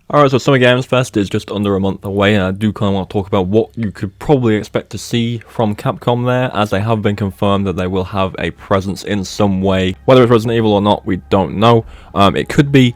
Alright, so Summer Games Fest is just under a month away, and I do kind of want to talk about what you could probably expect to see from Capcom there, as they have been confirmed that they will have a presence in some way. Whether it's Resident Evil or not, we don't know. It could be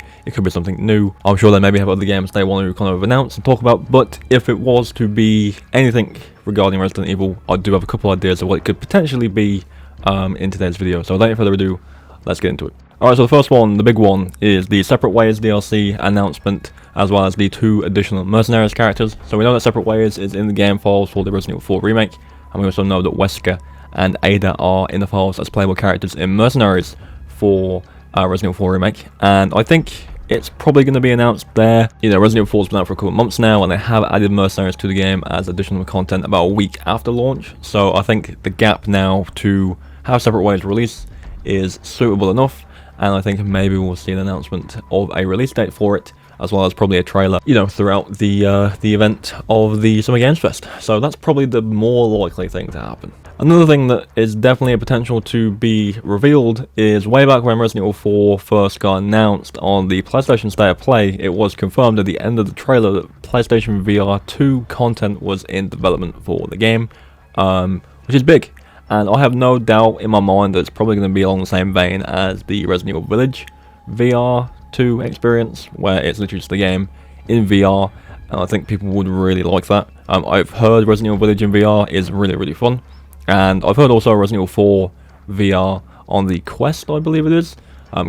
something new. I'm sure they maybe have other games they want to kind of announce and talk about, but if it was to be anything regarding Resident Evil, I do have a couple ideas of what it could potentially be in today's video. So without any further ado, let's get into it. Alright, so the first one, the big one, is the Separate Ways DLC announcement, as well as the 2 additional Mercenaries characters. So we know that Separate Ways is in the game files for the Resident Evil 4 Remake, and we also know that Wesker and Ada are in the files as playable characters in Mercenaries for Resident Evil 4 Remake, and I think it's probably going to be announced there. You know, Resident Evil 4's been out for a couple of months now, and they have added Mercenaries to the game as additional content about a week after launch, so I think the gap now to have Separate Ways release is suitable enough. And I think maybe we'll see an announcement of a release date for it, as well as probably a trailer, you know, throughout the event of the Summer Games Fest. So that's probably the more likely thing to happen. Another thing that is definitely a potential to be revealed is way back when Resident Evil 4 first got announced on the PlayStation State of Play, it was confirmed at the end of the trailer that PlayStation VR 2 content was in development for the game, which is big. And I have no doubt in my mind that it's probably going to be along the same vein as the Resident Evil Village VR 2 experience, where it's literally just the game in VR, and I think people would really like that. I've heard Resident Evil Village in VR is really fun, and I've heard also Resident Evil 4 VR on the Quest, I believe it is.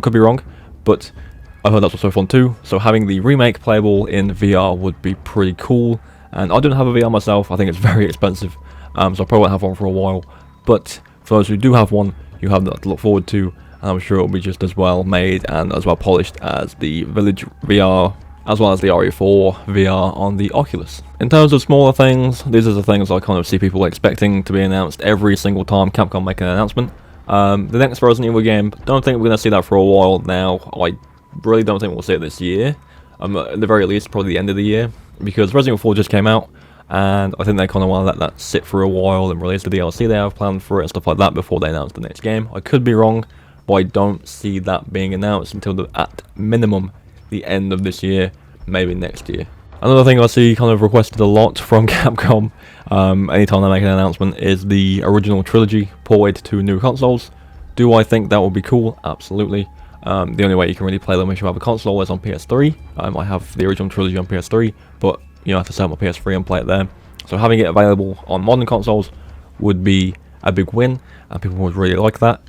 Could be wrong, but I've heard that's also fun too, so having the remake playable in VR would be pretty cool. And I don't have a VR myself, I think it's very expensive, so I probably won't have one for a while. But for those who do have one, you have that to look forward to, and I'm sure it'll be just as well made and as well polished as the Village VR, as well as the RE4 VR on the Oculus. In terms of smaller things, these are the things I kind of see people expecting to be announced every single time Capcom make an announcement. The next Resident Evil game, don't think we're going to see that for a while now. I really don't think we'll see it this year. At the very least, probably the end of the year, because Resident Evil 4 just came out. And I think they kind of want to let that sit for a while and release the DLC they have planned for it and stuff like that before they announce the next game. I could be wrong, but I don't see that being announced until at minimum the end of this year, maybe next year. Another thing I see kind of requested a lot from Capcom anytime they make an announcement is the original trilogy ported to new consoles. Do I think that would be cool? Absolutely. The only way you can really play them if you have a console is on PS3. I have the original trilogy on PS3, but you know, I have to set up my PS3 and play it there. So having it available on modern consoles would be a big win, and people would really like that.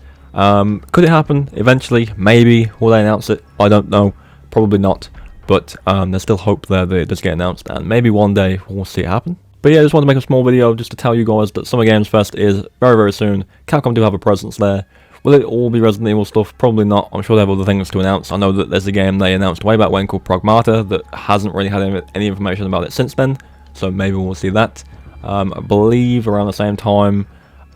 Could it happen eventually? Maybe. Will they announce it? I don't know. Probably not. But there's still hope there that it does get announced, and maybe one day we'll see it happen. But yeah, I just wanted to make a small video just to tell you guys that Summer Games Fest is very soon. Capcom do have a presence there. Will it all be Resident Evil stuff? Probably not. I'm sure they have other things to announce. I know that there's a game they announced way back when called Pragmata that hasn't really had any information about it since then, so maybe we'll see that. I believe around the same time,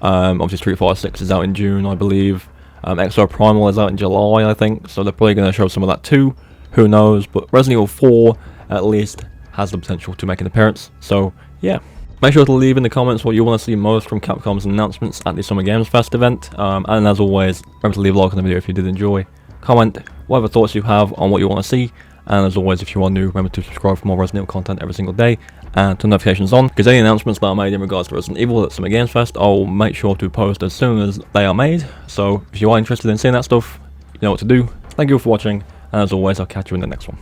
obviously Street Fighter 6 is out in June, I believe. Exo Primal is out in July, I think, so they're probably going to show some of that too. Who knows? But Resident Evil 4, at least, has the potential to make an appearance, so yeah. Make sure to leave in the comments what you want to see most from Capcom's announcements at the Summer Games Fest event, and as always, remember to leave a like on the video if you did enjoy, comment whatever thoughts you have on what you want to see, and as always, if you are new, remember to subscribe for more Resident Evil content every single day, and turn notifications on, because any announcements that are made in regards to Resident Evil at Summer Games Fest, I'll make sure to post as soon as they are made. So if you are interested in seeing that stuff, you know what to do. Thank you for watching, and as always, I'll catch you in the next one.